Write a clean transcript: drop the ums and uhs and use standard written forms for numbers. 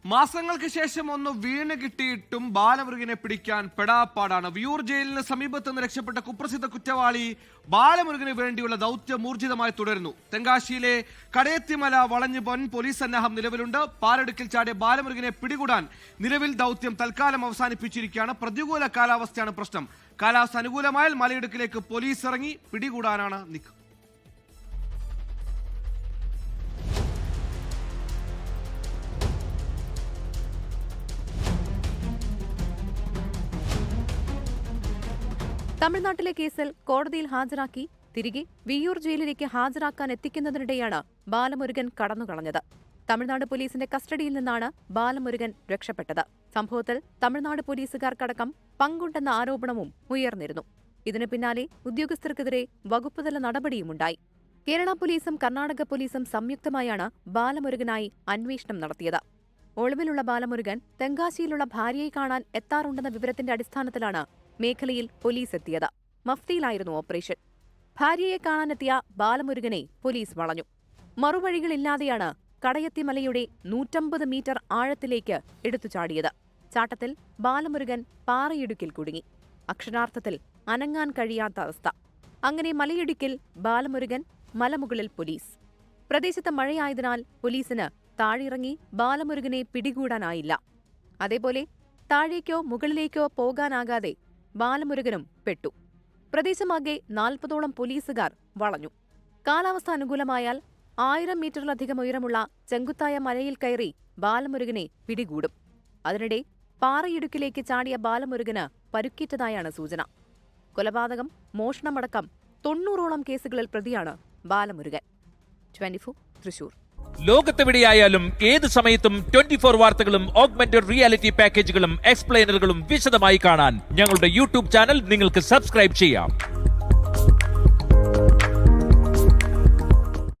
മാസങ്ങൾക്ക് ശേഷം ഒന്ന് വീണ് കിട്ടിയിട്ടും ബാലമുരുകനെ പിടിക്കാൻ പെടാപ്പാടാണ്. വിയൂർ ജയിലിന് സമീപത്ത് നിന്ന് രക്ഷപ്പെട്ട കുപ്രസിദ്ധ കുറ്റവാളി ബാലമുരുകന് വേണ്ടിയുള്ള ദൗത്യം ഊർജിതമായി തുടരുന്നു. തെങ്കാശിയിലെ കടയത്തിമല വളഞ്ഞ് വൻ പോലീസ് സന്നാഹം നിലവിലുണ്ട്. പാലടുക്കിൽ ചാടിയ ബാലമുരുകനെ പിടികൂടാൻ നിലവിൽ ദൗത്യം തൽക്കാലം അവസാനിപ്പിച്ചിരിക്കുകയാണ്. പ്രതികൂല കാലാവസ്ഥയാണ് പ്രശ്നം. കാലാവസ്ഥ അനുകൂലമായാൽ മലയിടുക്കിലേക്ക് പോലീസ് ഇറങ്ങി പിടികൂടാനാണ് നീക്കം. തമിഴ്നാട്ടിലെ കേസിൽ കോടതിയിൽ ഹാജരാക്കി തിരികെ വിയ്യൂർ ജയിലിലേക്ക് ഹാജരാക്കാൻ എത്തിക്കുന്നതിനിടെയാണ് ബാലമുരുകൻ കടന്നുകളഞ്ഞത്. തമിഴ്നാട് പോലീസിന്റെ കസ്റ്റഡിയിൽ നിന്നാണ് ബാലമുരുകൻ രക്ഷപ്പെട്ടത്. സംഭവത്തിൽ തമിഴ്നാട് പോലീസുകാർക്കടക്കം പങ്കുണ്ടെന്ന ആരോപണവും ഉയർന്നിരുന്നു. ഇതിനു പിന്നാലെ ഉദ്യോഗസ്ഥർക്കെതിരെ വകുപ്പുതല നടപടിയുമുണ്ടായി. കേരള പോലീസും കർണാടക പോലീസും സംയുക്തമായാണ് ബാലമുരുകനായി അന്വേഷണം നടത്തിയത്. ഒളിവിലുള്ള ബാലമുരുകൻ തെങ്കാശിയിലുള്ള ഭാര്യയെ കാണാൻ എത്താറുണ്ടെന്ന വിവരത്തിന്റെ അടിസ്ഥാനത്തിലാണ് മേഖലയിൽ പോലീസ് എത്തിയത്. മഫ്തിയിലായിരുന്നു ഓപ്പറേഷൻ. ഭാര്യയെ കാണാനെത്തിയ ബാലമുരുകനെ പോലീസ് വളഞ്ഞു. മറുവഴികളില്ലാതെയാണ് കടയത്തിമലയുടെ 150 മീറ്റർ ആഴത്തിലേക്ക് എടുത്തുചാടിയത്. ചാട്ടത്തിൽ ബാലമുരുകൻ പാറയിടുക്കിൽ കുടുങ്ങി. അക്ഷരാർത്ഥത്തിൽ അനങ്ങാൻ കഴിയാത്ത അവസ്ഥ. അങ്ങനെ മലയിടുക്കിൽ ബാലമുരുകൻ, മലമുകളിൽ പോലീസ്. പ്രദേശത്ത് മഴയായതിനാൽ പോലീസിന് താഴെയിറങ്ങി ബാലമുരുകനെ പിടികൂടാനായില്ല. അതേപോലെ താഴേക്കോ മുകളിലേക്കോ പോകാനാകാതെ ബാലമുരുകനും പെട്ടു. പ്രദേശമാകെ 40ഓളം പോലീസുകാർ വളഞ്ഞു. കാലാവസ്ഥ അനുകൂലമായാൽ 1000 മീറ്ററിലധികം ഉയരമുള്ള ചെങ്കുത്തായ മലയിൽ കയറി ബാലമുരുകനെ പിടികൂടും. അതിനിടെ പാറയിടുക്കിലേക്ക് ചാടിയ ബാലമുരുകന് പരുക്കേറ്റതായാണ് സൂചന. കൊലപാതകം, മോഷണമടക്കം 90ഓളം കേസുകളിൽ പ്രതിയാണ് ബാലമുരുകൻ. 24 തൃശൂർ. ലോകത്തെവിടെയായാലും ഏത് സമയത്തും 24 വാർത്തകളും ഓഗ്മെന്റഡ് റിയാലിറ്റി പാക്കേജുകളും എക്സ്പ്ലെയിനറുകളും വിശദമായി കാണാൻ ഞങ്ങളുടെ യൂട്യൂബ് ചാനൽ നിങ്ങൾക്ക് സബ്സ്ക്രൈബ് ചെയ്യാം.